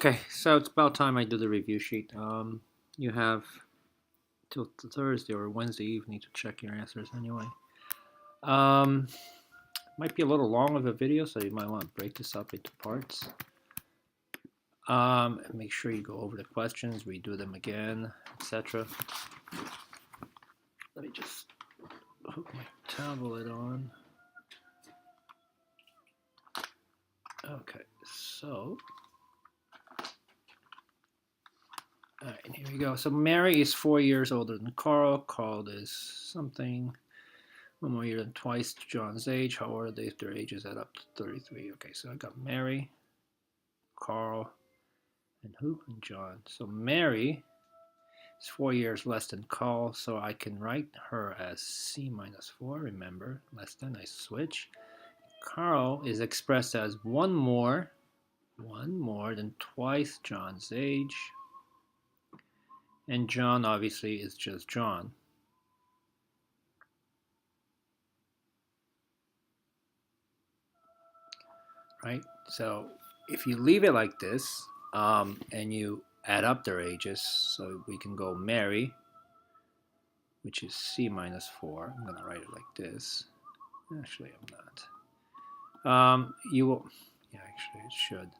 Okay, so it's about time I do the review sheet. You have till Thursday or Wednesday evening to check your answers anyway. Um, might be a little long of a video, so you might want to break this up into parts. Make sure you go over the questions, redo them again, etc. Let me just hook my tablet on. Okay, so all right, here we go. So Mary is 4 years older than Carl. Carl is something 1 more year than twice John's age. How old are they if their ages add up to 33? Okay, so I got Mary, Carl, and who? And John. So Mary is 4 years less than Carl, so I can write her as C minus 4. Remember, less than, I switch. Carl is expressed as one more than twice John's age. And John obviously is just John. Right? So if you leave it like this, and you add up their ages, so we can go Mary, which is C minus 4. I'm going to write it like this. Actually, I'm not. You will, yeah, actually it should.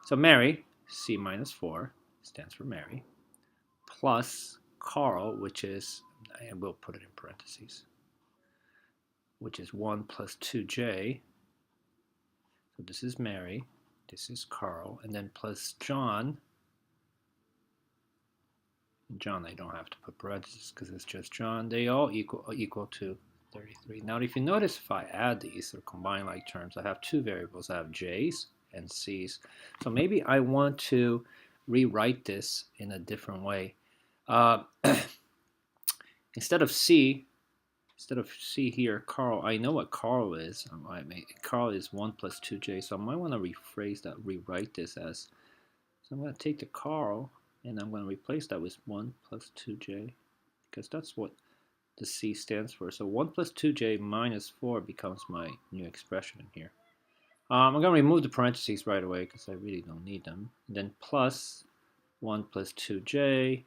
So Mary, C minus 4, stands for Mary, plus Carl, which is, I will put it in parentheses, which is 1 plus 2J. So this is Mary, this is Carl, and then plus John. John, I don't have to put parentheses because it's just John. They all equal to 33. Now, if you notice, if I add these or combine like terms, I have two variables. I have J's and C's. So maybe I want to rewrite this in a different way. Instead of C here, Carl, I know what Carl is. Carl is 1 plus 2J, so I might want to rephrase that, rewrite this as, so I'm going to take the Carl, and I'm going to replace that with 1 plus 2J, because that's what the C stands for. So 1 plus 2J minus 4 becomes my new expression in here. I'm going to remove the parentheses right away because I really don't need them. And then plus 1 plus 2J,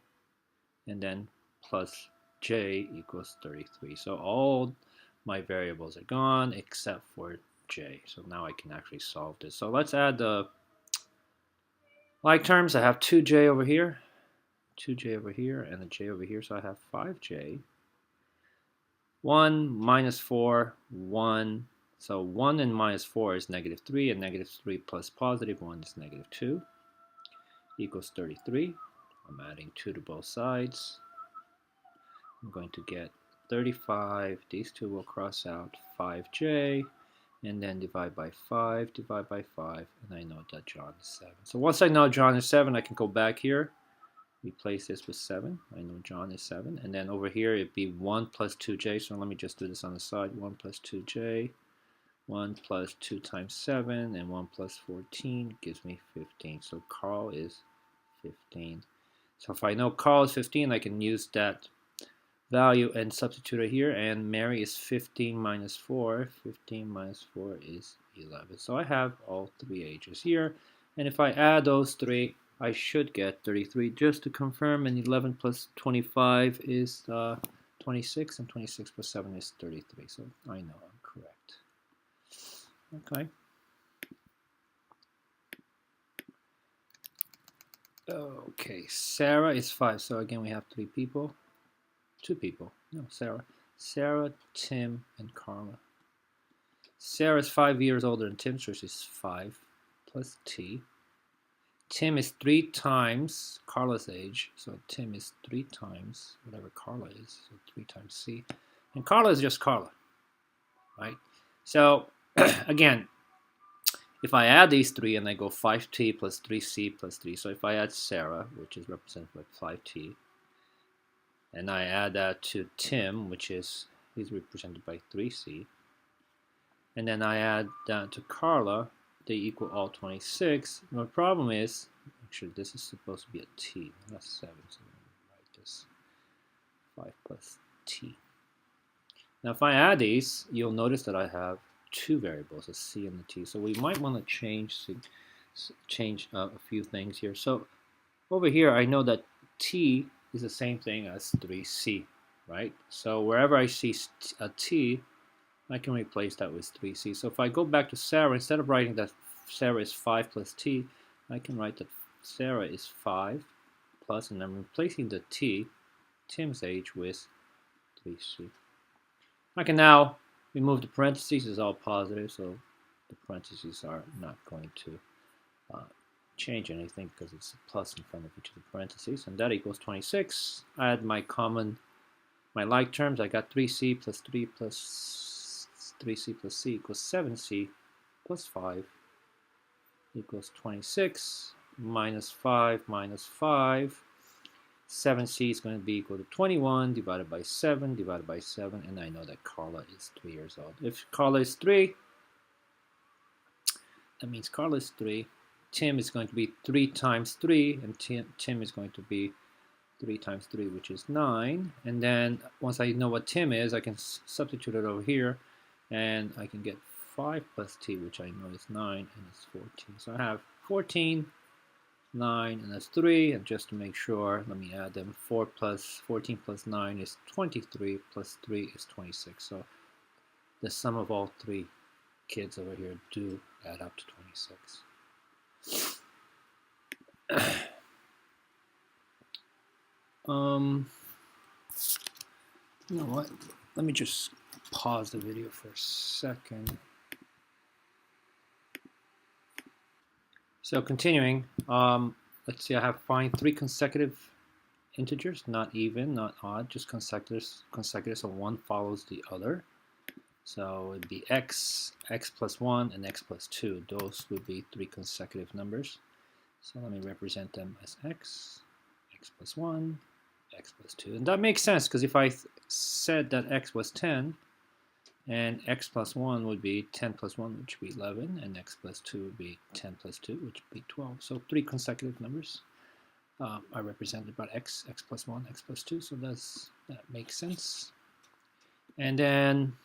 and then plus J equals 33. So all my variables are gone except for J. So now I can actually solve this. So let's add the like terms. I have 2J over here, 2J over here, and a J over here. So I have 5J. 1 minus 4, 1. So 1 and minus 4 is negative 3, and negative 3 plus positive 1 is negative 2, equals 33. I'm adding 2 to both sides. I'm going to get 35. These two will cross out, 5J, and then divide by 5, and I know that John is 7. So once I know John is 7, I can go back here, replace this with 7. I know John is 7. And then over here, it'd be 1 plus 2J. So let me just do this on the side. 1 plus 2J, 1 plus 2 times 7, and 1 plus 14 gives me 15. So Carl is 15. So if I know Carl is 15, I can use that value and substitute it here. And Mary is 15 minus 4. 15 minus 4 is 11. So I have all three ages here. And if I add those three, I should get 33. Just to confirm, and 11 plus 25 is 26, and 26 plus 7 is 33. So I know I'm correct. Okay. Okay, Sarah is 5. So again, we have 3 people. 2 people. No, Sarah. Sarah, Tim, and Carla. Sarah is 5 years older than Tim, so she's 5 plus T. Tim is 3 times Carla's age, so Tim is 3 times whatever Carla is, so 3 times C. And Carla is just Carla, right? So, again, if I add these 3 and I go 5T plus 3C plus 3, so if I add Sarah, which is represented by 5T, and I add that to Tim, which is, he's represented by 3C, and then I add that to Carla, they equal all 26. My problem is, actually this is supposed to be a T, not 7, so I'm going to write this 5 plus T. Now if I add these, you'll notice that I have 2 variables, a C and a T, so we might want to change change a few things here. So over here, I know that t is the same thing as 3c, right? So wherever I see a t, I can replace that with 3c. So if I go back to Sarah, instead of writing that Sarah is 5 plus t, I can write that Sarah is 5 plus, and I'm replacing the t, Tim's age, with 3c. I can now remove the parentheses. It's all positive, so the parentheses are not going to change anything because it's a plus in front of each of the parentheses, and that equals 26. I add my like terms. I got 3c plus 3 plus 3c plus c equals 7c plus 5 equals 26 minus 5 minus 5. 7c is going to be equal to 21 divided by 7 divided by 7, and I know that Carla is 3 years old. If Carla is 3, that means Carla is 3. Tim is going to be 3 times 3, and Tim is going to be 3 times 3, which is 9. And then once I know what Tim is, I can substitute it over here, and I can get 5 plus t, which I know is 9, and it's 14. So I have 14, 9, and that's 3. And just to make sure, let me add them. 14 plus 9 is 23, plus 3 is 26. So the sum of all 3 kids over here do add up to 26. You know what? Let me just pause the video for a second. So continuing, let's see, I have find 3 consecutive integers, not even, not odd, just consecutive, so one follows the other. So it'd be x plus 1, and x plus 2. Those would be 3 consecutive numbers. So let me represent them as x plus 1, x plus 2. And that makes sense, because if I said that x was 10, and x plus 1 would be 10 plus 1, which would be 11, and x plus 2 would be 10 plus 2, which would be 12. So 3 consecutive numbers are represented by x plus 1, x plus 2, so that makes sense. And then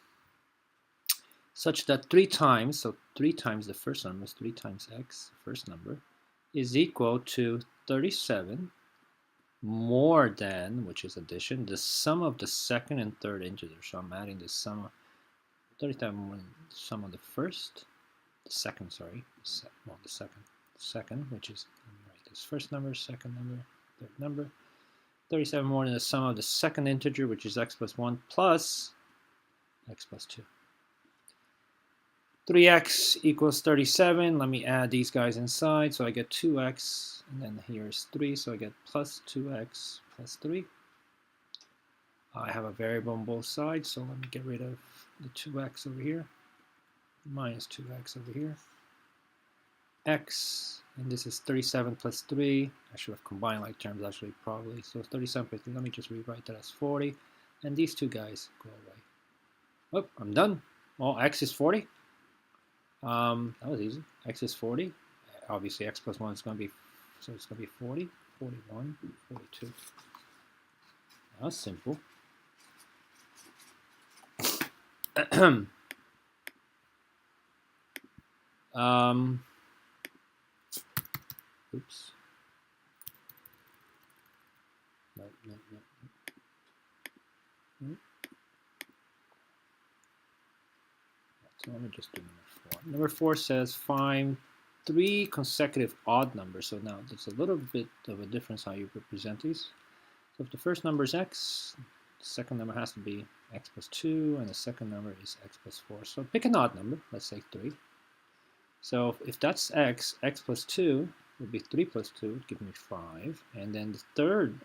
such that 3 times, so 3 times the first number is 3 times x, first number, is equal to 37 more than, which is addition, the sum of the second and third integers. So I'm adding the sum of 37 more than the sum of the second, which is, let me write this first number, second number, third number. 37 more than the sum of the second integer, which is x plus 1 plus x plus 2. 3x equals 37. Let me add these guys inside. So I get 2x, and then here's 3, so I get plus 2x plus 3. I have a variable on both sides, so let me get rid of the 2x over here, minus 2x over here. X, and this is 37 plus 3. I should have combined like terms actually, probably. So 37 plus 3, let me just rewrite that as 40. And these two guys go away. Oh, I'm done. Well, x is 40. That was easy. X is 40. Obviously, x plus 1 is going to be, so it's going to be 40, 41, 42. That's simple. Oops. No. So let me just do number 4. Number 4 says find 3 consecutive odd numbers. So now there's a little bit of a difference how you represent these. So if the first number is x, the second number has to be x plus 2, and the second number is x plus 4. So pick an odd number, let's say 3. So if that's x, x plus 2 would be 3 plus 2, would give me 5. And then the third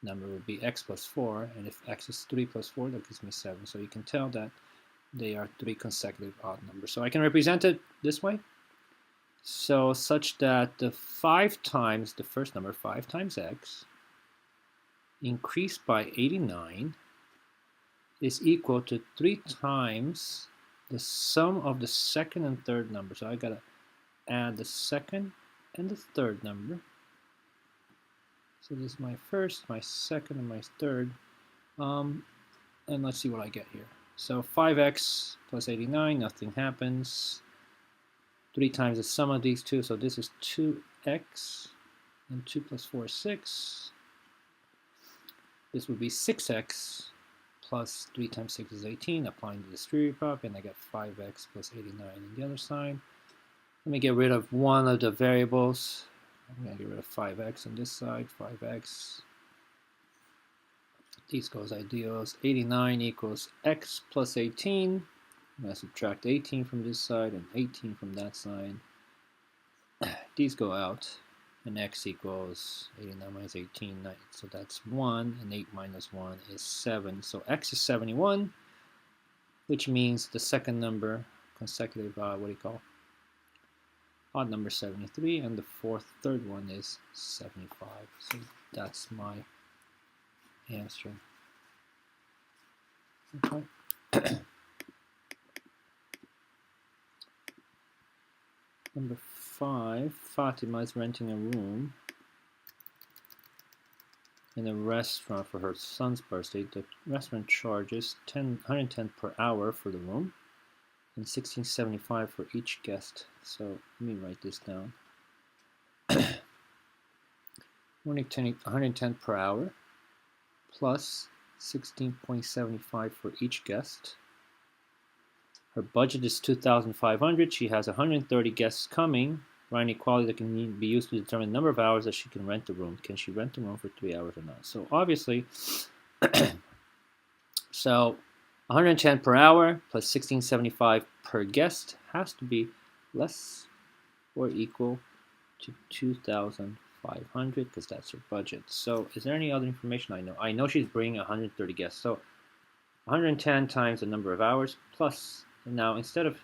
number would be x plus 4. And if x is 3 plus 4, that gives me 7. So you can tell that they are 3 consecutive odd numbers. So I can represent it this way. So such that the 5 times, the first number, 5 times x, increased by 89 is equal to 3 times the sum of the second and third number. So I gotta add the second and the third number. So this is my first, my second, and my third. And let's see what I get here. So 5x plus 89, nothing happens. 3 times the sum of these two, so this is 2x, and 2 plus 4 is 6. This would be 6x plus 3 times 6 is 18, applying the distributive property, and I get 5x plus 89 on the other side. Let me get rid of one of the variables. I'm going to get rid of 5x on this side, 5x. These goes ideals. 89 equals x plus 18. I'm going to subtract 18 from this side and 18 from that side. These go out, and x equals 89 minus 18, 9. So that's 1, and 8 minus 1 is 7. So x is 71, which means the second number, consecutive, what do you call? Odd number 73, and the third one is 75. So that's my answer. Okay. Number 5, Fatima is renting a room in a restaurant for her son's birthday. The restaurant charges $110 per hour for the room and $16.75 for each guest. So let me write this down. 110 per hour plus 16.75 for each guest. Her budget is $2,500. She has 130 guests coming. Write an equality that can be used to determine the number of hours that she can rent the room. Can she rent the room for 3 hours or not? So obviously, so 110 per hour plus 16.75 per guest has to be less or equal to 2,500 because that's her budget. So is there any other information I know? I know she's bringing 130 guests. So 110 times the number of hours plus, and now instead of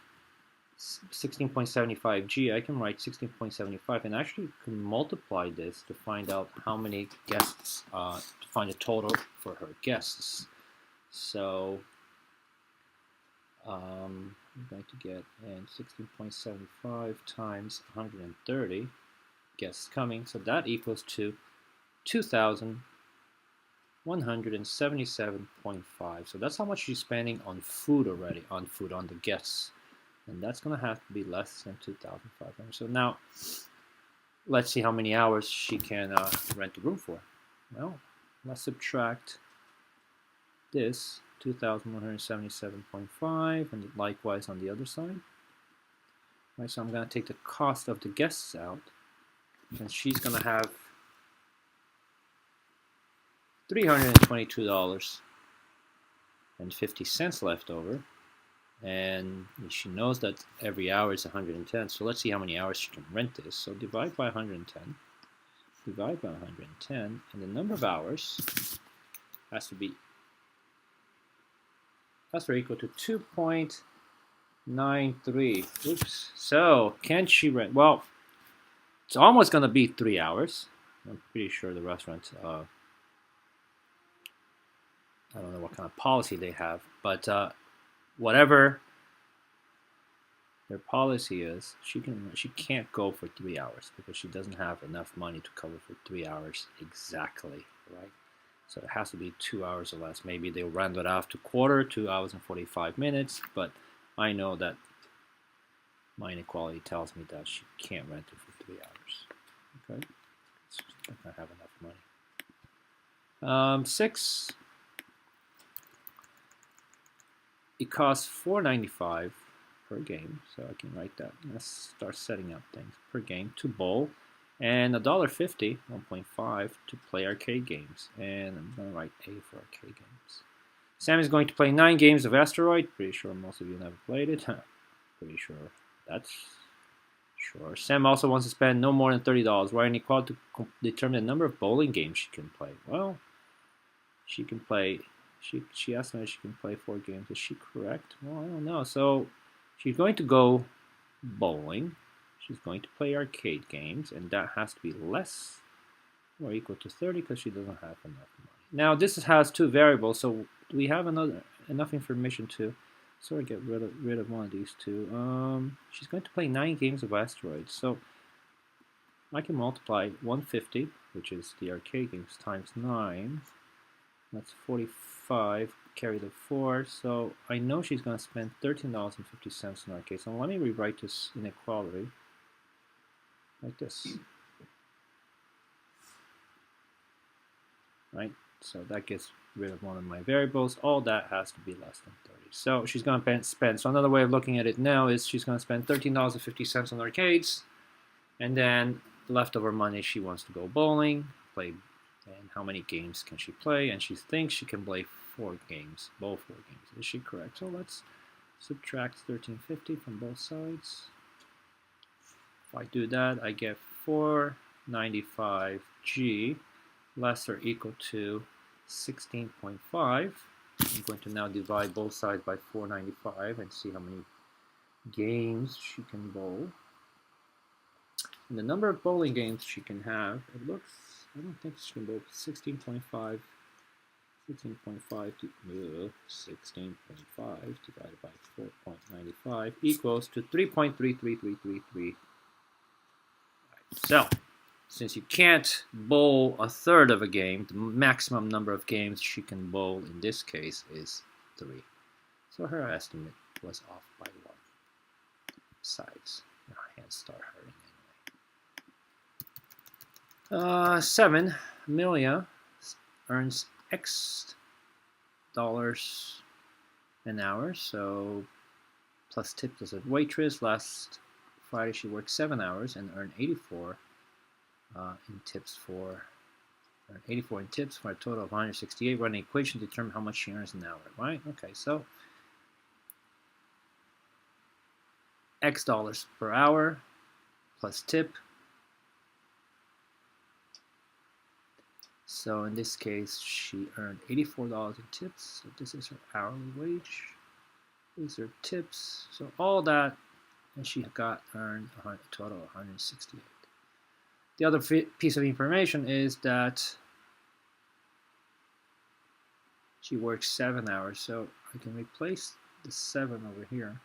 16.75 G, I can write 16.75 and actually can multiply this to find out how many guests, to find the total for her guests. So I'm going to get 16.75 times 130 guests coming, so that equals to 2,177.5. So that's how much she's spending on food already, on the guests. And that's going to have to be less than 2,500. So now, let's see how many hours she can rent the room for. Well, let's subtract this, 2,177.5, and likewise on the other side. Right, so I'm going to take the cost of the guests out, and she's going to have $322.50 left over. And she knows that every hour is 110, so let's see how many hours she can rent this. So divide by 110, divide by 110, and the number of hours has to be equal to 2.93. Oops. So can she rent? Well, it's almost going to be 3 hours. I'm pretty sure the restaurant, I don't know what kind of policy they have, but whatever their policy is, she can't go for 3 hours because she doesn't have enough money to cover for 3 hours exactly, right? So it has to be 2 hours or less. Maybe they'll round it off to quarter, 2 hours and 45 minutes, but I know that my inequality tells me that she can't rent it for 3 hours. Okay, she's not gonna have enough money. 6. It costs $4.95 per game, so I can write that. Let's start setting up things per game to bowl, and $1.50, 1.5 to play arcade games, and I'm going to write A for arcade games. Sam is going to play 9 games of Asteroid. Pretty sure most of you never played it. Pretty sure that's sure. Sam also wants to spend no more than $30. Write an equality to determine the number of bowling games she can play. Well, she can play. She asked me if she can play 4 games. Is she correct? Well, I don't know. So she's going to go bowling. She's going to play arcade games, and that has to be less or equal to 30 because she doesn't have enough money. Now this has 2 variables, so we have enough information to sort of get rid of one of these 2. She's going to play 9 games of Asteroids, so I can multiply 150, which is the arcade games, times 9. That's 45, carry the 4. So I know she's going to spend $13.50 in arcade. So let me rewrite this inequality like this. Right? So that gets rid of one of my variables. All that has to be less than 30. So she's going to spend. So another way of looking at it now is she's going to spend $13.50 on arcades. And then leftover money, she wants to go bowling, play. And how many games can she play? And she thinks she can play 4 games, both 4 games. Is she correct? So let's subtract 1350 from both sides. If I do that, I get 495G less or equal to 16.5. I'm going to now divide both sides by 495 and see how many games she can bowl. And the number of bowling games she can have, it looks, I don't think she can bowl 16.5 divided by 4.95 equals to 3.33333. So, since you can't bowl a third of a game, the maximum number of games she can bowl in this case is 3. So her estimate was off by 1. Besides, her hands start hurting anyway. 7, Amelia earns X dollars an hour, so plus tips as a waitress. Last Friday she worked 7 hours and earned 84 in tips for a total of 168. Run an equation to determine how much she earns an hour, right? Okay, so X dollars per hour plus tip. So in this case, she earned $84 in tips. So this is her hourly wage. These are tips. So all that, and she earned a total of 168. The other piece of information is that she works 7 hours. So I can replace the 7 over here,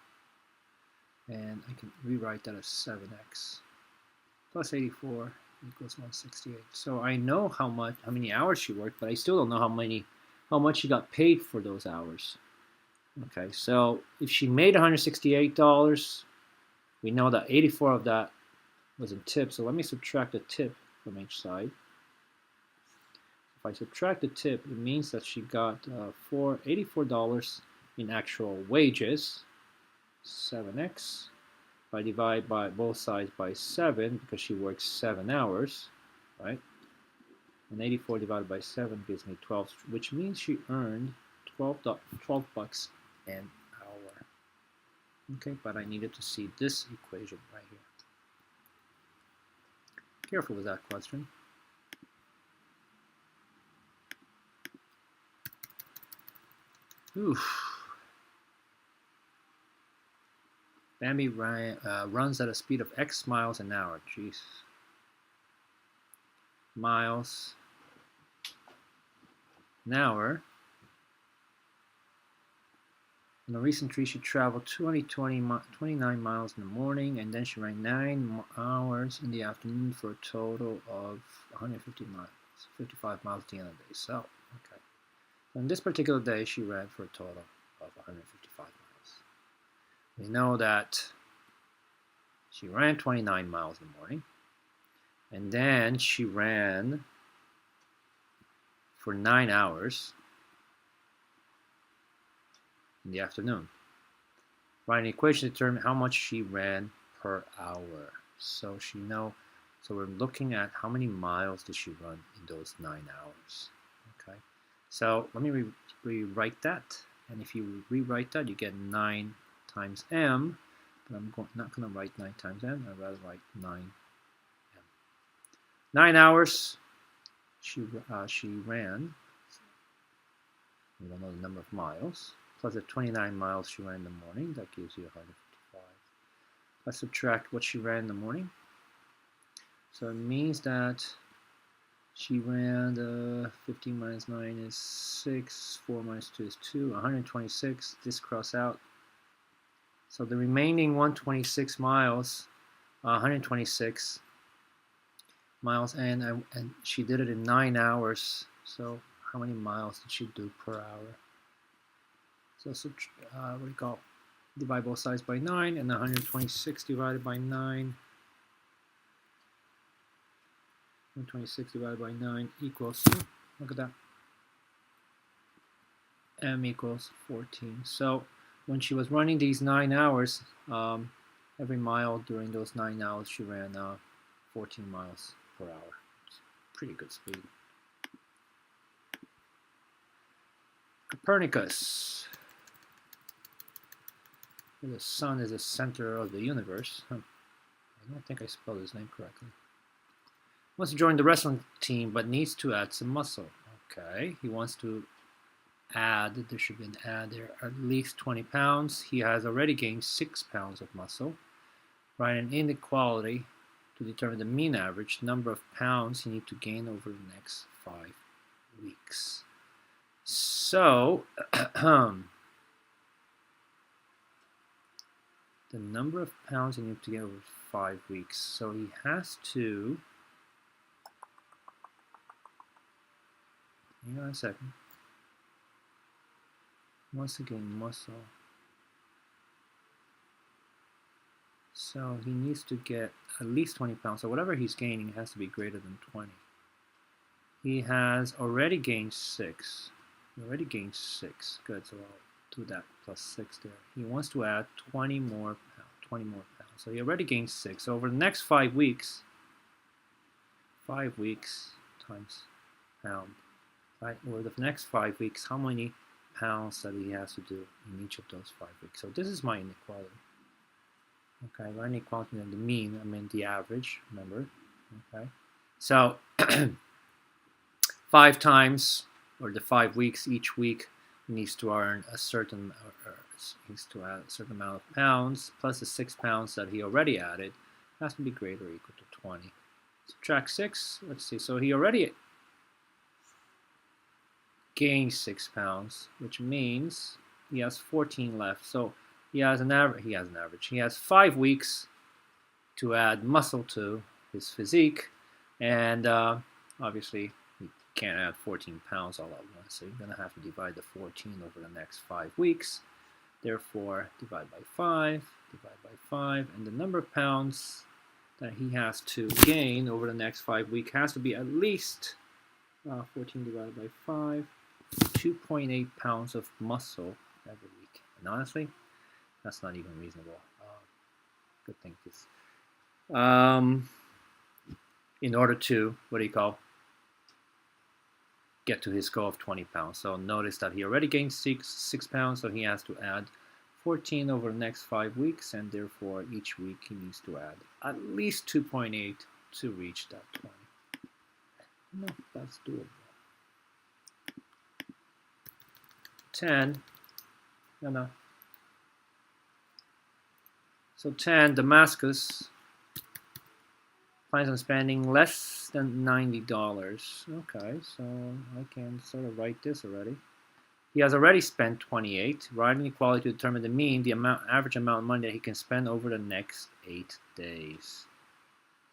and I can rewrite that as 7x plus 84 equals 168. So I know how many hours she worked, but I still don't know how much she got paid for those hours. Okay, so if she made $168, we know that 84 of that was in tips. So let me subtract the tip from each side. If I subtract the tip, it means that she got $84 in actual wages. 7x. If I divide by both sides by 7, because she works 7 hours, right? And 84 divided by 7 gives me 12, which means she earned $12 an hour. Okay, but I needed to see this equation right here. Careful with that question. Oof. Bambi runs at a speed of X miles an hour. Jeez. Miles an hour. In a recent tree, she traveled 29 miles in the morning, and then she ran 9 hours in the afternoon for a total of 150 miles, 55 miles at the end of the day. So, okay. On this particular day, she ran for a total of 155 miles. We know that she ran 29 miles in the morning, and then she ran for 9 hours in the afternoon. Write an equation to determine how much she ran per hour. So we're looking at how many miles did she run in those 9 hours. Okay, so let me rewrite that. And if you rewrite that, you get 9 times m, but I'm not going to write 9 times m, I'd rather write 9m. 9 hours she ran, we don't know the number of miles, plus the 29 miles she ran in the morning, that gives you 155. Let's subtract what she ran in the morning. So it means that she ran 15 minus 9 is 6, 4 minus 2 is 2, 126, this cross out. So the remaining 126 miles, 126 miles, and she did it in 9 hours. So how many miles did she do per hour? So what do you call? Divide both sides by 9, and 126 divided by 9. 126 divided by 9 equals, look at that, m equals 14. So when she was running these 9 hours, every mile during those 9 hours, she ran 14 miles per hour. It's pretty good speed. Copernicus. The sun is the center of the universe. I don't think I spelled his name correctly. Wants to join the wrestling team, but needs to add some muscle. Okay, he wants to add, there should be an add there, at least 20 pounds. He has already gained 6 pounds of muscle. Write an inequality to determine the mean average number of pounds he needs to gain over the next 5 weeks. So, the number of pounds he needs to gain over 5 weeks. So he has to, hang on a second. Once again, muscle. So he needs to get at least 20 pounds. So whatever he's gaining has to be greater than 20. He has already gained 6. He already gained 6. Good, so I'll do that plus 6 there. He wants to add 20 more pounds. So he already gained 6. So over the next 5 weeks, 5 weeks times pound. Right? Over the next 5 weeks, how many pounds that he has to do in each of those 5 weeks? So this is my inequality. Okay, my inequality and the mean, I mean the average, remember. Okay, so 5 times, or the 5 weeks, each week needs to earn a certain, needs to add a certain amount of pounds, plus the 6 pounds that he already added has to be greater or equal to 20. Subtract 6, let's see, so he already gained 6 pounds, which means he has 14 left. So he has an average. He has 5 weeks to add muscle to his physique, and obviously he can't add 14 pounds all at once. So you're gonna have to divide the 14 over the next 5 weeks. Therefore, divide by 5, and the number of pounds that he has to gain over the next 5 weeks has to be at least 14 divided by 5, 2.8 pounds of muscle every week. And honestly, that's not even reasonable. Good thing this. In order to, get to his goal of 20 pounds. So notice that he already gained 6 pounds, so he has to add 14 over the next 5 weeks, and therefore each week he needs to add at least 2.8 to reach that 20. No, that's doable. 10, no. So 10, Damascus plans on spending less than $90. Okay, so I can sort of write this already. He has already spent 28. Write an equality to determine the mean, the average amount of money that he can spend over the next 8 days.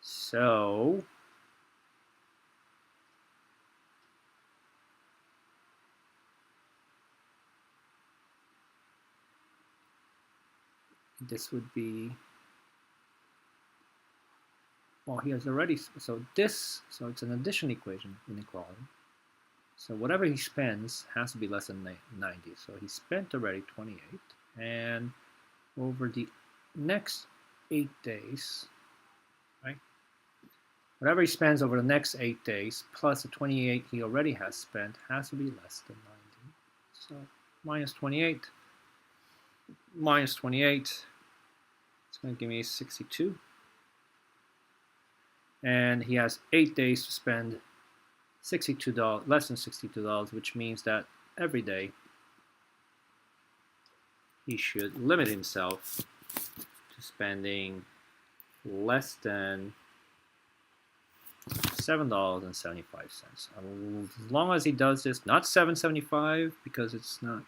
So this would be, well, he has already, so it's an addition equation, inequality. So whatever he spends has to be less than 90. So he spent already 28, and over the next 8 days, right? Whatever he spends over the next 8 days plus the 28 he already has spent has to be less than 90. So minus 28, it's going to give me 62. And he has 8 days to spend $62, less than $62, which means that every day he should limit himself to spending less than $7.75. As long as he does this, not $7.75 because it's not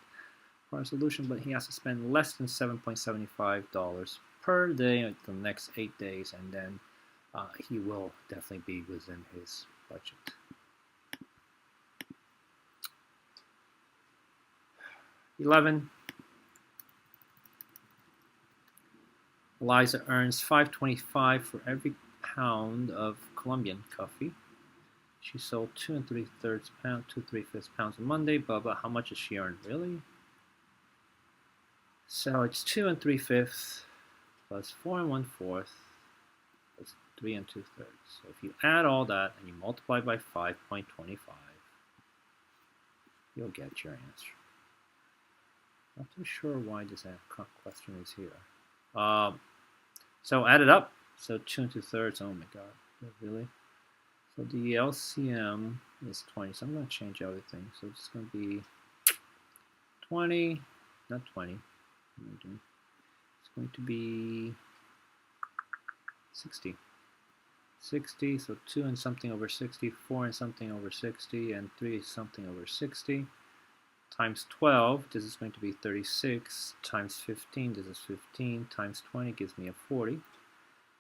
our solution, but he has to spend less than $7.75 per day at the next 8 days, and then he will definitely be within his budget. 11. Eliza earns $5.25 for every pound of Colombian coffee. She sold 2 3/4 pounds, 2 3/5 pounds on Monday. Blah blah. How much does she earn really? So it's 2 3/5 plus 4 1/4 plus 3 2/3. So if you add all that and you multiply by 5.25, you'll get your answer. Not too sure why this question is here. So add it up. So 2 2/3. Oh my God, really? So the LCM is 20. So I'm going to change everything. So it's going to be 20, not 20. It's going to be 60. 60, so 2 and something over 60, 4 and something over 60, and 3 is something over 60. Times 12, this is going to be 36, times 15, this is 15, times 20 gives me a 40.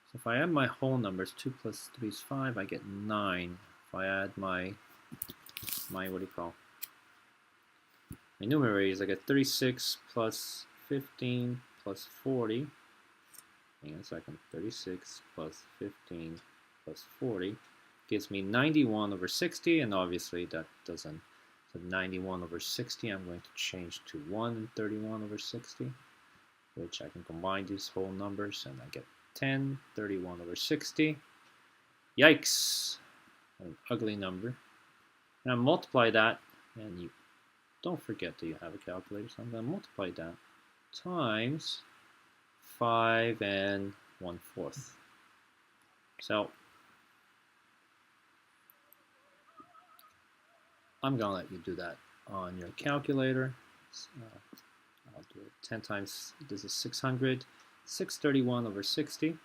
So if I add my whole numbers, 2 plus 3 is 5, I get 9. If I add my what do you call? My numerators, I get 36 plus 15 plus 40. Hang on a second. 36 plus 15 plus 40 gives me 91 over 60, and obviously that doesn't. So 91 over 60, I'm going to change to 1 and 31 over 60, which I can combine these whole numbers, and I get 10, 31 over 60. Yikes! An ugly number. And I multiply that, and you don't forget that you have a calculator, so I'm going to multiply that times 5 and 1/4. So I'm going to let you do that on your calculator. I'll do it 10 times, this is 600, 631 over 60.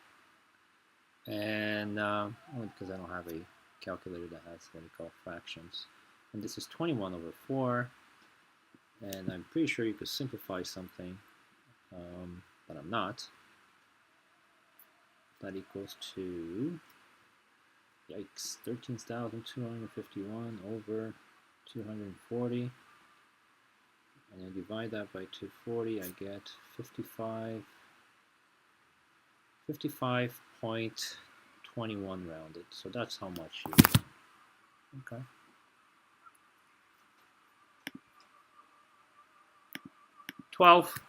And only because I don't have a calculator that has what we call fractions. And this is 21 over 4. And I'm pretty sure you could simplify something, but I'm not. That equals to, yikes, 13,251 over 240. And I divide that by 240, I get 55.21 rounded. So that's how much you get. Okay. $12.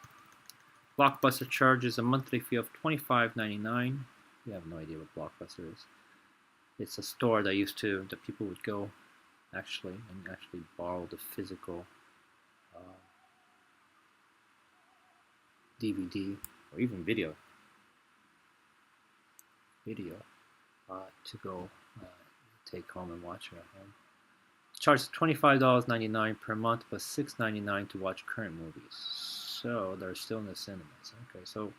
Blockbuster charges a monthly fee of $25.99. You have no idea what Blockbuster is. It's a store that people would go actually borrow the physical DVD or even video to go take home and watch it at home. Charges $25.99 per month plus $6.99 to watch current movies. So they're still in the cinemas. Okay, so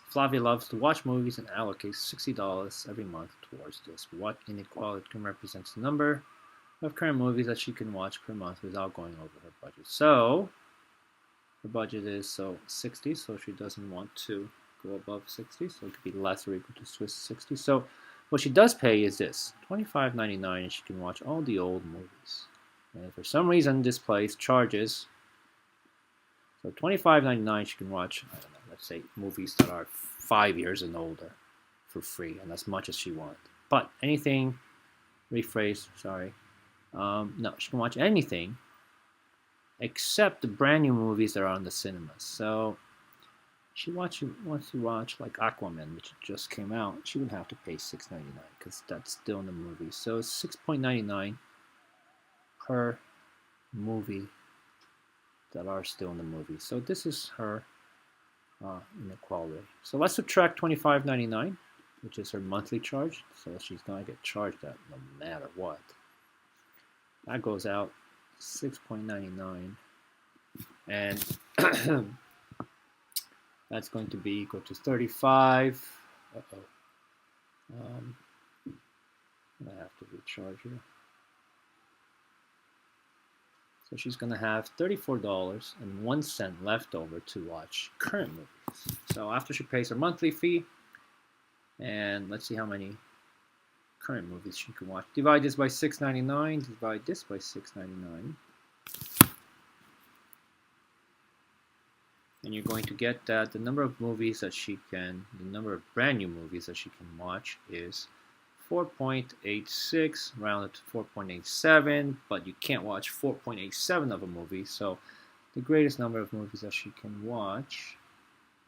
Flavia loves to watch movies and allocates $60 every month towards this. What inequality represents the number of current movies that she can watch per month without going over her budget? So her budget is 60, so she doesn't want to go above 60, so it could be less or equal to 60. So what she does pay is this, $25.99, and she can watch all the old movies. And for some reason, this place charges, so $25.99, she can watch, I don't know, let's say movies that are 5 years and older for free, and as much as she wants. But anything, no, she can watch anything except the brand new movies that are on the cinemas. So she wants to watch like Aquaman, which just came out. She would have to pay $6.99 because that's still in the movie. So it's $6.99 per movie that are still in the movie. So this is her inequality. So let's subtract $25.99, which is her monthly charge. So she's gonna get charged that no matter what. That goes out $6.99, and that's going to be equal to 35. I have to recharge here. So she's going to have $34.01 left over to watch current movies. So after she pays her monthly fee, and let's see how many current movies she can watch. Divide this by $6.99. Divide this by $6.99. And you're going to get that the number of movies that the number of brand new movies that she can watch is 4.86, rounded to 4.87, but you can't watch 4.87 of a movie, so the greatest number of movies that she can watch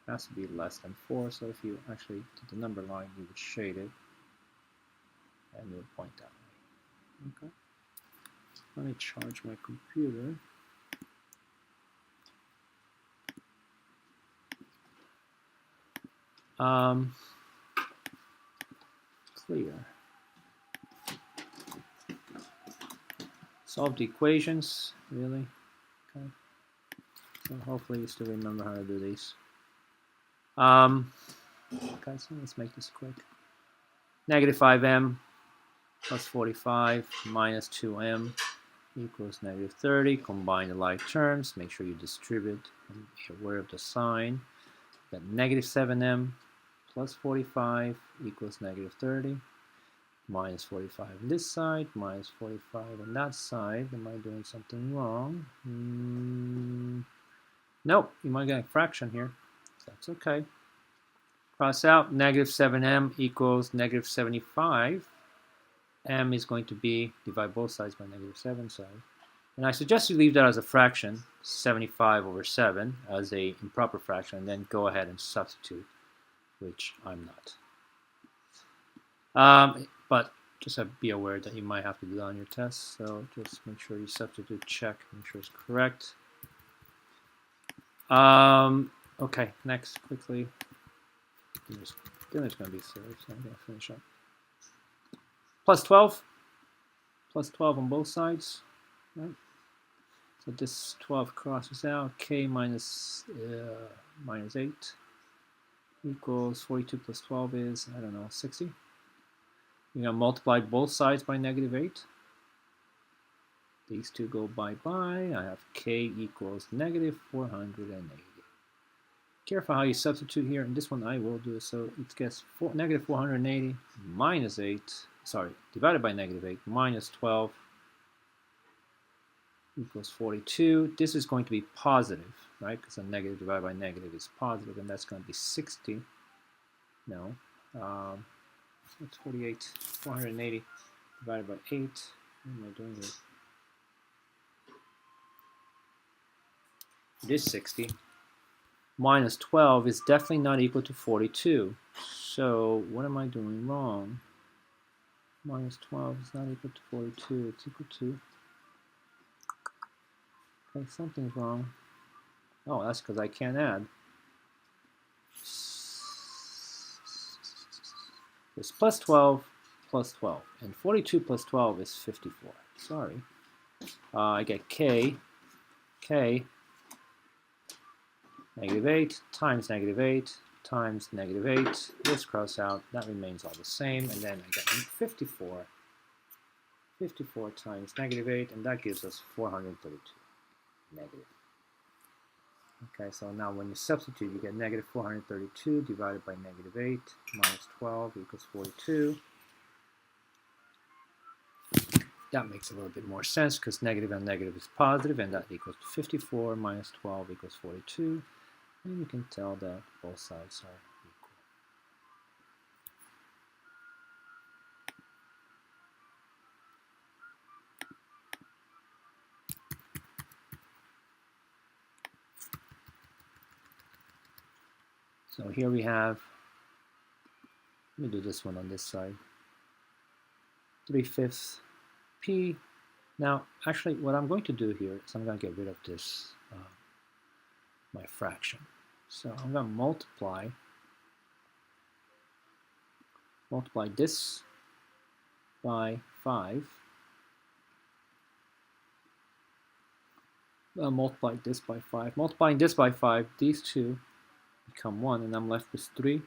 has to be less than 4, so if you actually did the number line, you would shade it, and it would point that way. Okay. Let me charge my computer. Clear. Solve the equations, really? Okay. So hopefully you still remember how to do these. Okay, so let's make this quick. Negative 5m plus 45 minus 2m equals negative 30. Combine the like terms. Make sure you distribute and be aware of the sign. Got negative 7m plus 45 equals negative 30. Minus 45 on this side, minus 45 on that side. Am I doing something wrong? Nope, you might get a fraction here. That's okay. Cross out, negative 7m equals negative 75. M is going to be, divide both sides by negative 7, sorry. And I suggest you leave that as a fraction, 75 over 7, as a improper fraction, and then go ahead and substitute, which I'm not. But just be aware that you might have to do that on your test, so just make sure you substitute, check, make sure it's correct. Okay, next, quickly. Dinner's going to be served, so I'm going to finish up. Plus 12 on both sides, right? So this 12 crosses out, k minus 8 equals 42 plus 12 is, I don't know, 60. You're going to multiply both sides by negative 8. These two go bye-bye. I have k equals negative 480. Careful how you substitute here. In this one I will do, so it gets negative 480 minus 8, sorry, divided by negative 8 minus 12 equals 42. This is going to be positive, right? Because a negative divided by negative is positive, and that's going to be 60. No. It's 48. 480 divided by 8. What am I doing here? It is 60. Minus 12 is definitely not equal to 42. So what am I doing wrong? Minus 12 is not equal to 42. It's equal to... Okay, something's wrong. Oh, that's because I can't add. It's plus 12 plus 12. And 42 plus 12 is 54. Sorry. I get k negative 8 times negative 8 times negative 8. This cross out, that remains all the same. And then I get 54. 54 times negative 8, and that gives us 432 negative. Okay, so now when you substitute, you get negative 432 divided by negative 8 minus 12 equals 42. That makes a little bit more sense because negative and negative is positive, and that equals 54 minus 12 equals 42. And you can tell that both sides are equal. So here we have, let me do this one on this side, 3/5 p. Now, actually, what I'm going to do here is I'm going to get rid of this, my fraction. So I'm going to multiply this by 5. Multiply this by 5. Multiplying this by 5, these two become 1, and I'm left with 3,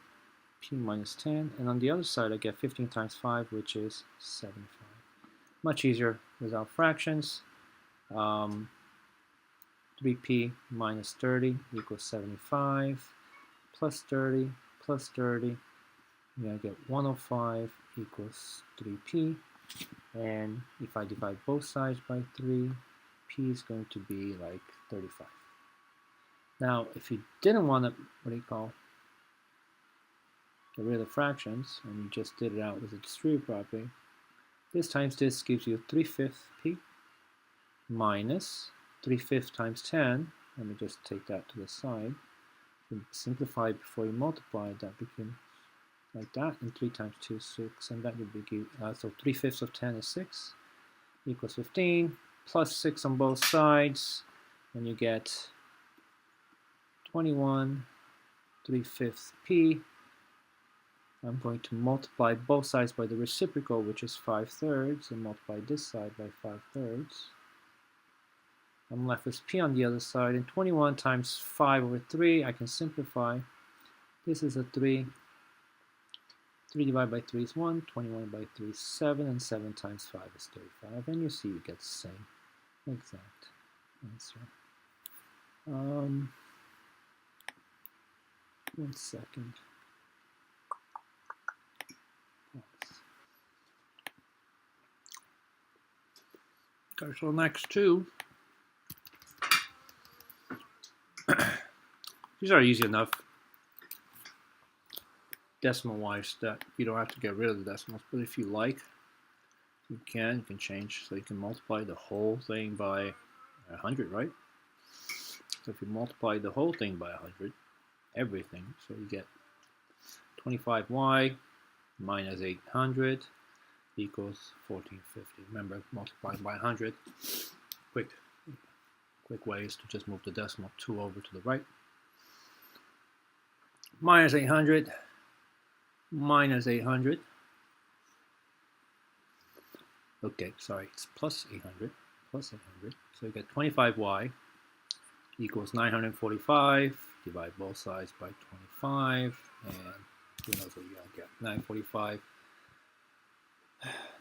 p minus 10. And on the other side, I get 15 times 5, which is 75. Much easier without fractions. 3p minus 30 equals 75, plus 30 plus 30. You're going to get 105 equals 3p. And if I divide both sides by 3, p is going to be like 35. Now, if you didn't want to, get rid of the fractions, and you just did it out with the distributive property, this times this gives you 3/5 p minus 3/5 times 10. Let me just take that to the side. Simplify before you multiply, that became like that, and 3 times 2 is 6, and that would be, so 3/5 of 10 is 6, equals 15, plus 6 on both sides, and you get 21 3/5 p. I'm going to multiply both sides by the reciprocal, which is 5/3, and multiply this side by 5/3. I'm left with p on the other side, and 21 times 5 over 3, I can simplify. This is a 3. 3 divided by 3 is 1, 21 by 3 is 7, and 7 times 5 is 35. And you see you get the same exact answer. 1 second. Okay, so next two. These are easy enough decimal wise that you don't have to get rid of the decimals, but if you like, you can change. So you can multiply the whole thing by 100, right? So if you multiply the whole thing by 100, everything, so you get 25y minus 800 equals 1450. Remember, multiplying by 100. Quick way is to just move the decimal 2 over to the right. Minus 800 minus 800. Okay, sorry, it's plus 800. Plus 800. So you get 25y equals 945. Divide both sides by 25, and who knows what you're going to get. 945.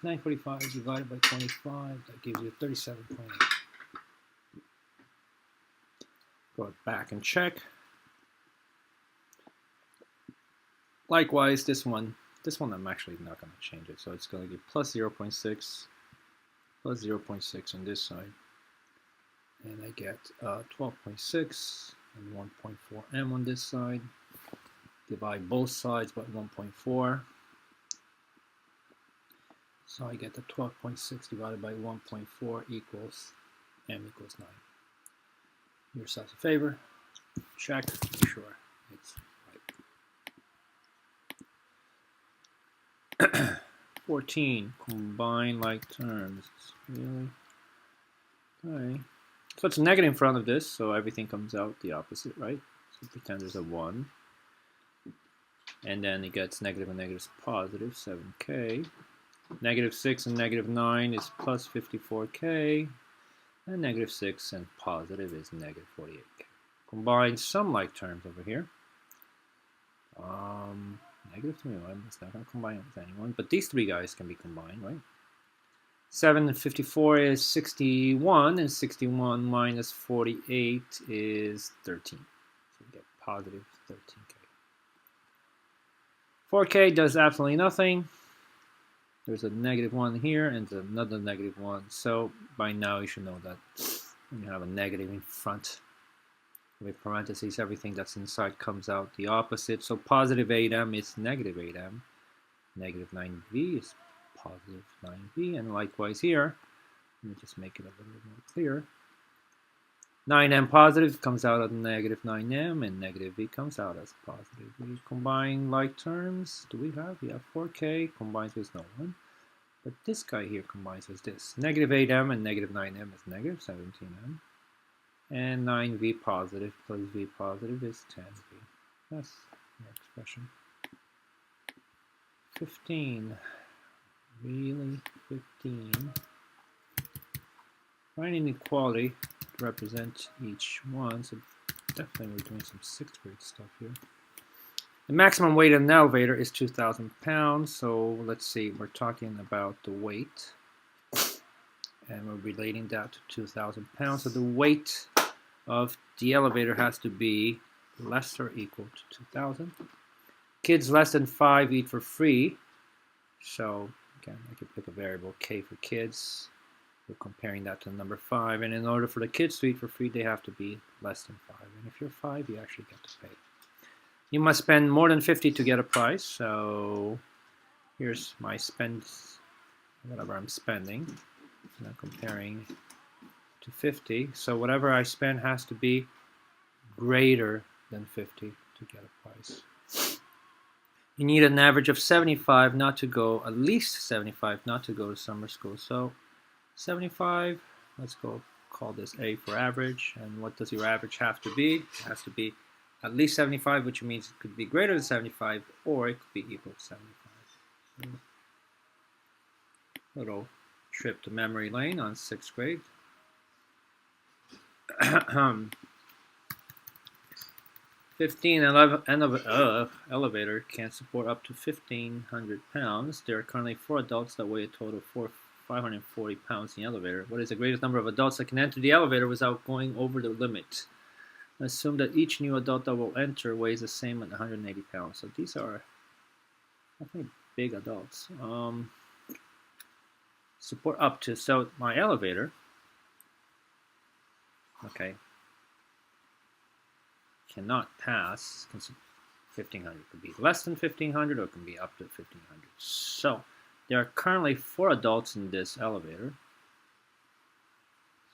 945 divided by 25, that gives you 37.8. Go back and check. Likewise, this one I'm actually not going to change it, so it's going to give plus 0.6, plus 0.6 on this side, and I get 12.6 and 1.4 m on this side. Divide both sides by 1.4. So I get the 12.6 divided by 1.4 equals m equals 9. Do yourself a favor, check, be sure it's right. 14, combine like terms. Really? Okay. So it's a negative in front of this, so everything comes out the opposite, right? So pretend there's a 1. And then it gets negative and negative is positive, 7k. Negative 6 and negative 9 is plus 54k. And negative 6 and positive is negative 48k. Combine some like terms over here. Negative 21, it's not going to combine with anyone, but these three guys can be combined, right? 7 and 54 is 61, and 61 minus 48 is 13. So we get positive 13k. 4k does absolutely nothing. There's a negative 1 here and another negative 1. So by now you should know that when you have a negative in front with parentheses, everything that's inside comes out the opposite. So positive 8m is negative 8m. Negative 9v is positive 9v. And likewise here, let me just make it a little bit more clear. 9m positive comes out as negative 9m, and negative v comes out as positive v. Combine like terms, do we have? We have 4k combines with no one. But this guy here combines with this. Negative 8m and negative 9m is negative 17m. And 9v positive plus v positive is 10v. That's the expression. 15. Really? 15. Find inequality to represent each one. So definitely we're doing some 6th grade stuff here. The maximum weight of an elevator is 2,000 pounds. So let's see, we're talking about the weight. And we're relating that to 2,000 pounds. So the weight of the elevator has to be less or equal to 2,000. Kids less than 5 eat for free. So again, I could pick a variable k for kids. We're comparing that to the number 5. And in order for the kids to eat for free, they have to be less than 5. And if you're 5, you actually get to pay. You must spend more than 50 to get a price. So here's my spends, whatever I'm spending. And I'm comparing to 50. So whatever I spend has to be greater than 50 to get a price. You need an average of 75 not to go, at least 75 not to go to summer school. So 75, let's go call this A for average. And what does your average have to be? It has to be at least 75, which means it could be greater than 75 or it could be equal to 75. Little trip to memory lane on 6th grade. 15 elevator can support up to 1,500 pounds. There are currently 4 adults that weigh a total of 540 pounds in the elevator. What is the greatest number of adults that can enter the elevator without going over the limit? Assume that each new adult that will enter weighs the same at 180 pounds. So these are, I think, big adults. Support up to, so my elevator, okay, cannot pass 1,500. It could be less than 1,500 or it can be up to 1,500. So there are currently 4 adults in this elevator.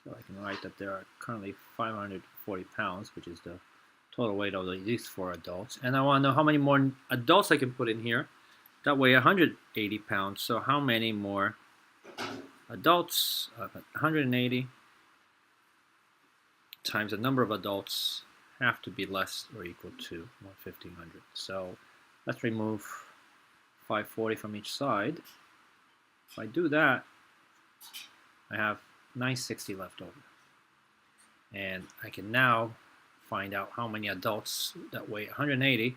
So I can write that there are currently 540 pounds, which is the total weight of these 4 adults. And I want to know how many more adults I can put in here that weigh 180 pounds. So how many more adults? 180 times the number of adults have to be less or equal to 1,500. So let's remove 540 from each side. If I do that, I have 960 left over. And I can now find out how many adults that weigh 180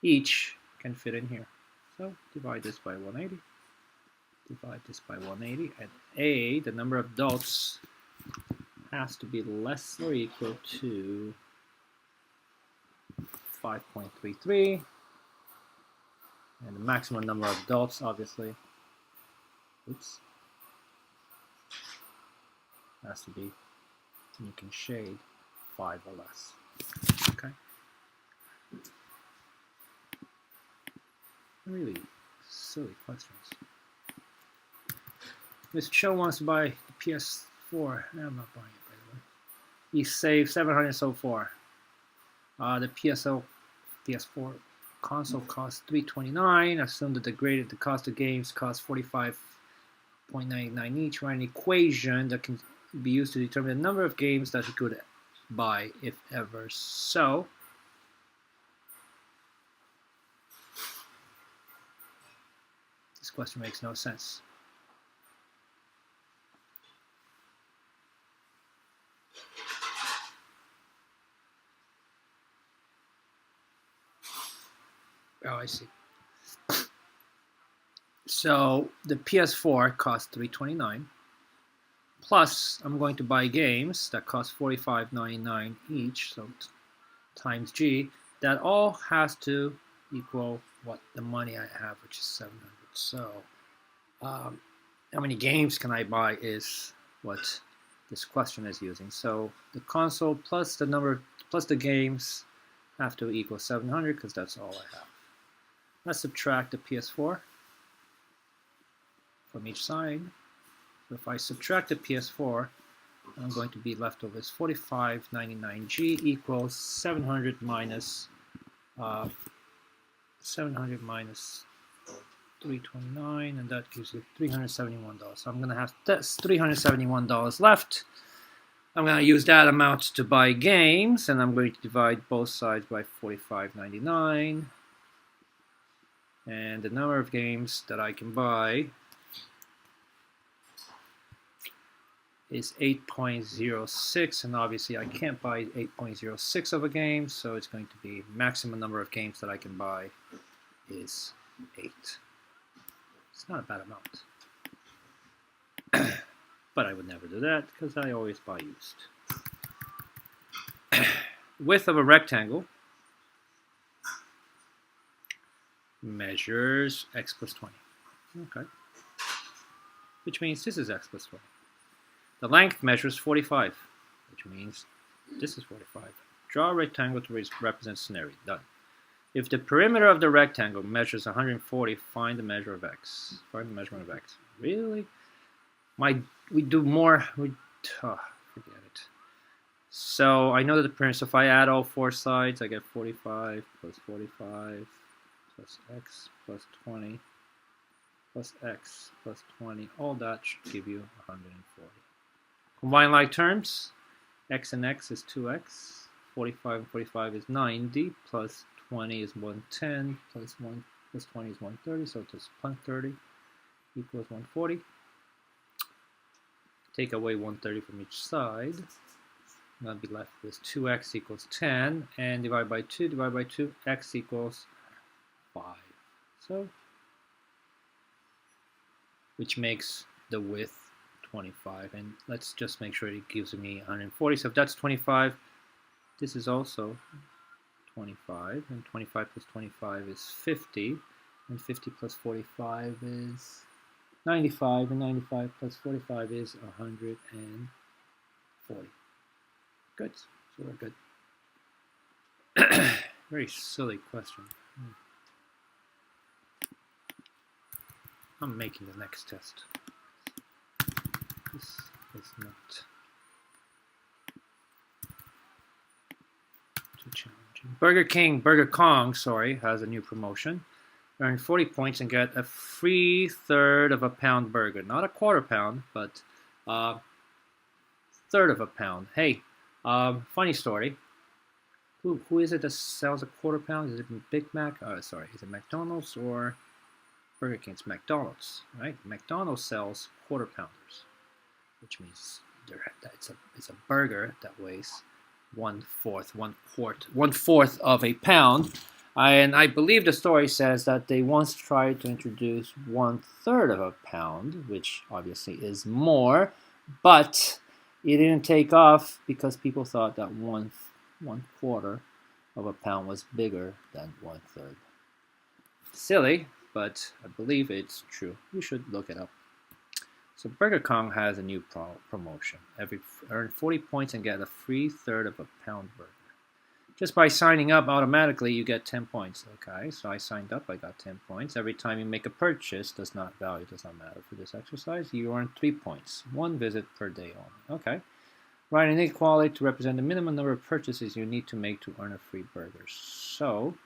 each can fit in here. So divide this by 180. Divide this by 180. And A, the number of adults, has to be less or equal to 5.33, and the maximum number of adults, obviously, has to be, you can shade 5 or less. Okay. Really silly questions. Mr. Cho wants to buy the PS4. No, I'm not buying it, by the way. He saved 700 so far. The PS4 console costs $329. Assume that the cost of games costs $45.99 each. Write an equation that can be used to determine the number of games that he could buy, if ever so. This question makes no sense. Oh, I see. So the PS4 costs $329. Plus, I'm going to buy games that cost $45.99 each. So times G. That all has to equal what the money I have, which is 700. So how many games can I buy is what this question is using. So the console plus the number plus the games have to equal 700 because that's all I have. Let's subtract the PS4 from each side. So if I subtract the PS4, I'm going to be left over is 45.99G equals 700 minus 329, and that gives you $371. So I'm going to have that's $371 left. I'm going to use that amount to buy games, and I'm going to divide both sides by 45.99. And the number of games that I can buy is 8.06, and obviously I can't buy 8.06 of a game, so it's going to be maximum number of games that I can buy is 8. It's not a bad amount. But I would never do that because I always buy used. Width of a rectangle measures x plus 20. Okay. Which means this is x plus 20. The length measures 45, which means this is 45. Draw a rectangle to represent scenario. Done. If the perimeter of the rectangle measures 140, find the measure of x. Find the measurement of x. Really? We do more. Forget it. So I know that the perimeter. So if I add all four sides, I get 45 plus 45 plus x plus 20 plus x plus 20. All that should give you 140. Combine like terms. X and x is 2x. 45 and 45 is 90 plus 20 is 110 plus 1 plus 20 is 130, so it's 130 equals 140. Take away 130 from each side. I'm going to be left with 2x equals 10, and divide by 2, x equals 5. So, which makes the width 25, and let's just make sure it gives me 140. So if that's 25, this is also 25, and 25 plus 25 is 50, and 50 plus 45 is 95, and 95 plus 45 is 140. Good, so we're good. Very silly question. I'm making the next test. This is not too challenging. Burger Kong, has a new promotion. Earn 40 points and get a free third of a pound burger. Not a quarter pound, but third of a pound. Hey, funny story. Who is it that sells a quarter pound? Is it Big Mac? Is it McDonald's or Burger King? It's McDonald's, right? McDonald's sells quarter pounders, which means it's a burger that weighs one fourth of a pound. And I believe the story says that they once tried to introduce 1/3 of a pound, which obviously is more, but it didn't take off because people thought that one quarter of a pound was bigger than 1/3. Silly, but I believe it's true. You should look it up. So Burger Kong has a new promotion. Earn 40 points and get a free third of a pound burger. Just by signing up, automatically you get 10 points. Okay, so I signed up, I got 10 points. Every time you make a purchase, value does not matter for this exercise. You earn 3 points. 1 visit per day only. Okay. Write an inequality to represent the minimum number of purchases you need to make to earn a free burger. So,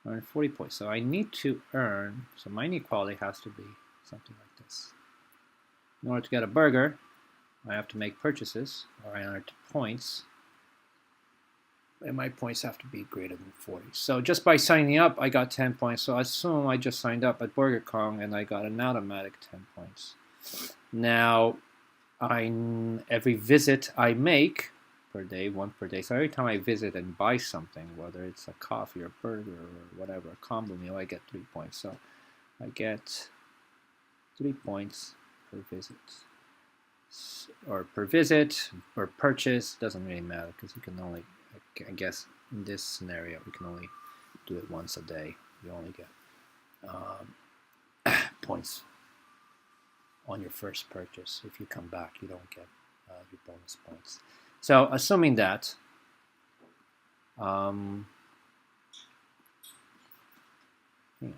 earn 40 points. So I need to earn, so my inequality has to be something like this. In order to get a burger, I have to make purchases, or I earn points, and my points have to be greater than 40. So just by signing up, I got 10 points. So assume I just signed up at Burger Kong and I got an automatic 10 points. Now, every visit I make per day, 1 per day. So every time I visit and buy something, whether it's a coffee or burger or whatever, a combo meal, I get 3 points. So I get 3 points per visit. Or per visit or purchase, doesn't really matter because you can only, I guess in this scenario, we can only do it once a day. You only get points on your first purchase. If you come back, you don't get your bonus points. So assuming that, I'm going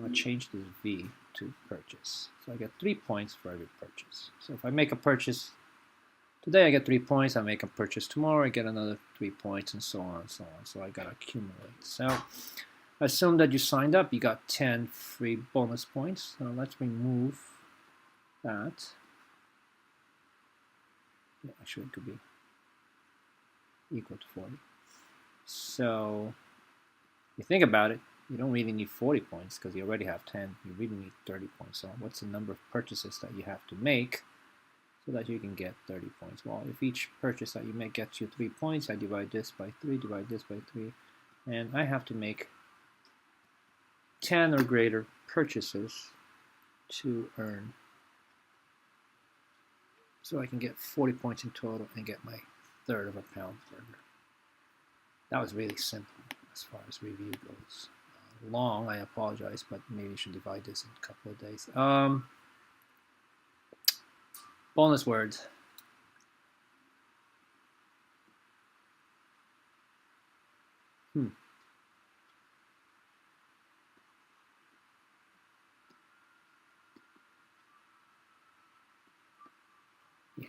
to change this V to purchase. So I get 3 points for every purchase. So if I make a purchase today, I get 3 points. I make a purchase tomorrow, I get another 3 points, and so on and so on. So I got to accumulate. So assume that you signed up, you got 10 free bonus points. So let's remove that. Yeah, actually, it could be equal to 40. So you think about it, you don't really need 40 points because you already have 10. You really need 30 points. So what's the number of purchases that you have to make so that you can get 30 points? Well, if each purchase that you make gets you 3 points, I divide this by 3, divide this by 3, and I have to make 10 or greater purchases to earn, so I can get 40 points in total and get my third of a pound burger. That was really simple as far as review goes. Long, I apologize, but maybe you should divide this in a couple of days. Bonus words. Hmm. Yeah.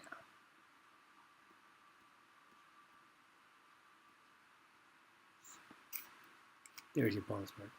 There's your bonus mark.